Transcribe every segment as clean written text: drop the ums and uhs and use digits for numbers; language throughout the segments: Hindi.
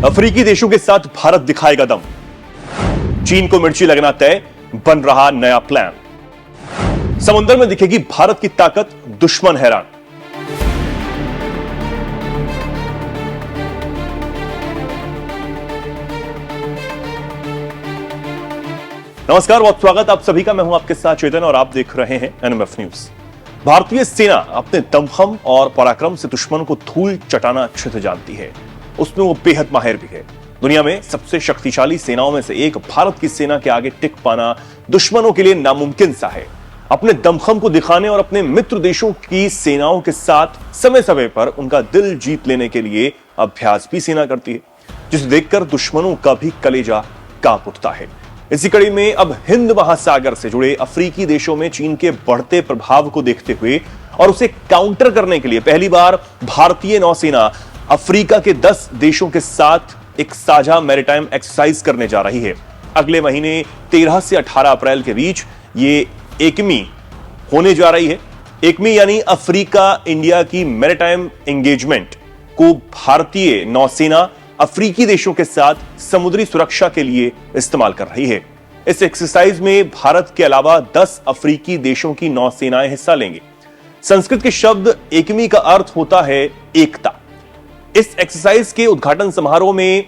अफ्रीकी देशों के साथ भारत दिखाएगा दम। चीन को मिर्ची लगना तय, बन रहा नया प्लान। समुद्र में दिखेगी भारत की ताकत, दुश्मन हैरान। नमस्कार, बहुत स्वागत आप सभी का। मैं हूं आपके साथ चेतन और आप देख रहे हैं एनएमएफ न्यूज। भारतीय सेना अपने दमखम और पराक्रम से दुश्मन को धूल चटाना अच्छे से जानती है। उसमें वो बेहद माहिर भी है। दुनिया में सबसे शक्तिशाली सेनाओं में से एक भारत की सेना के आगे टिक पाना दुश्मनों के लिए नामुमकिन सा है। अपने दमखम को दिखाने और अपने मित्र देशों की सेनाओं के साथ समय समय पर उनका दिल जीत लेने के लिए अभ्यास भी सेना करती है, जिसे देखकर दुश्मनों का भी कलेजा कांप उठता है। इसी कड़ी में अब हिंद महासागर से जुड़े अफ्रीकी देशों में चीन के बढ़ते प्रभाव को देखते हुए और उसे काउंटर करने के लिए पहली बार भारतीय नौसेना अफ्रीका के 10 देशों के साथ एक साझा मैरीटाइम एक्सरसाइज करने जा रही है। अगले महीने 13 से 18 अप्रैल के बीच ये एकमी होने जा रही है। एकमी यानी अफ्रीका इंडिया की मैरीटाइम एंगेजमेंट को भारतीय नौसेना अफ्रीकी देशों के साथ समुद्री सुरक्षा के लिए इस्तेमाल कर रही है। इस एक्सरसाइज में भारत के अलावा 10 अफ्रीकी देशों की नौसेनाएं हिस्सा लेंगी। संस्कृत के शब्द एकमी का अर्थ होता है एकता। इस एक्सरसाइज के उद्घाटन समारोह में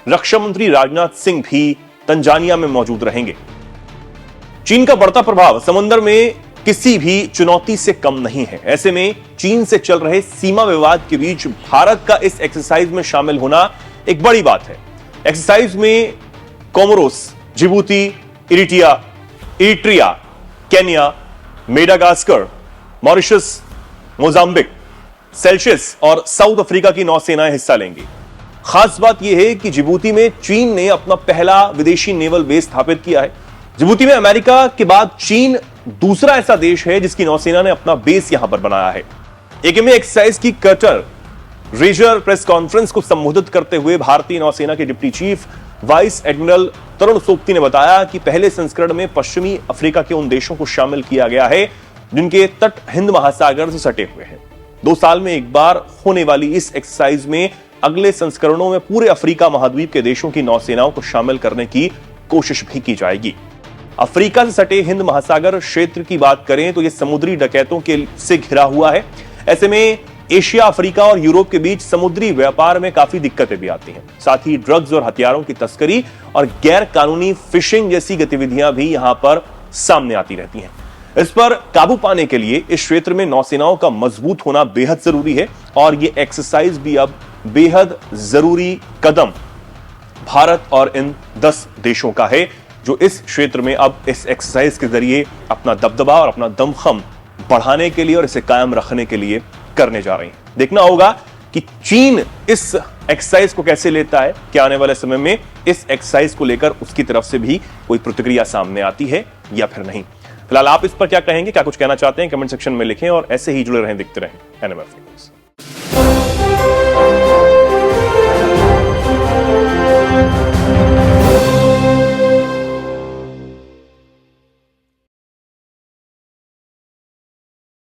रक्षा मंत्री राजनाथ सिंह भी तंजानिया में मौजूद रहेंगे। चीन का बढ़ता प्रभाव समुद्र में किसी भी चुनौती से कम नहीं है। ऐसे में चीन से चल रहे सीमा विवाद के बीच भारत का इस एक्सरसाइज में शामिल होना एक बड़ी बात है। एक्सरसाइज में Comoros, Djibouti, Eritrea, Kenya, Madagascar, Mauritius, Mozambique, Celsius और साउथ अफ्रीका की नौसेनाएं हिस्सा लेंगी। खास बात यह है कि जिबूती में चीन ने अपना पहला विदेशी नेवल बेस स्थापित किया है। जिबूती में अमेरिका के बाद चीन दूसरा ऐसा देश है जिसकी नौसेना ने अपना बेस यहां पर बनाया है। एकमी एक्सरसाइज की कटर रेजर प्रेस कॉन्फ्रेंस को संबोधित करते हुए भारतीय नौसेना के डिप्टी चीफ वाइस एडमिरल तरुण सोक्ती ने बताया कि पहले संस्करण में पश्चिमी अफ्रीका के उन देशों को शामिल किया गया है जिनके तट हिंद महासागर से सटे हुए हैं। 2 साल में एक बार होने वाली इस एक्सरसाइज में अगले संस्करणों में पूरे अफ्रीका महाद्वीप के देशों की नौसेनाओं को शामिल करने की कोशिश भी की जाएगी। अफ्रीका से सटे हिंद महासागर क्षेत्र की बात करें तो यह समुद्री डकैतों से घिरा हुआ है। ऐसे में एशिया, अफ्रीका और यूरोप के बीच समुद्री व्यापार में काफी दिक्कतें भी आती हैं। साथ ही ड्रग्स और हथियारों की तस्करी और गैर कानूनी फिशिंग जैसी गतिविधियां भी यहां पर सामने आती रहती हैं। इस पर काबू पाने के लिए इस क्षेत्र में नौसेनाओं का मजबूत होना बेहद जरूरी है और यह एक्सरसाइज भी अब बेहद जरूरी कदम भारत और इन 10 देशों का है जो इस क्षेत्र में अब इस एक्सरसाइज के जरिए अपना दबदबा और अपना दमखम बढ़ाने के लिए और इसे कायम रखने के लिए करने जा रही हैं। देखना होगा कि चीन इस एक्सरसाइज को कैसे लेता है। क्या आने वाले समय में इस एक्सरसाइज को लेकर उसकी तरफ से भी कोई प्रतिक्रिया सामने आती है या फिर नहीं। फिलहाल आप इस पर क्या कहेंगे, क्या कुछ कहना चाहते हैं, कमेंट सेक्शन में लिखें और ऐसे ही जुड़े रहें, दिखते रहें एनएमएफ न्यूज।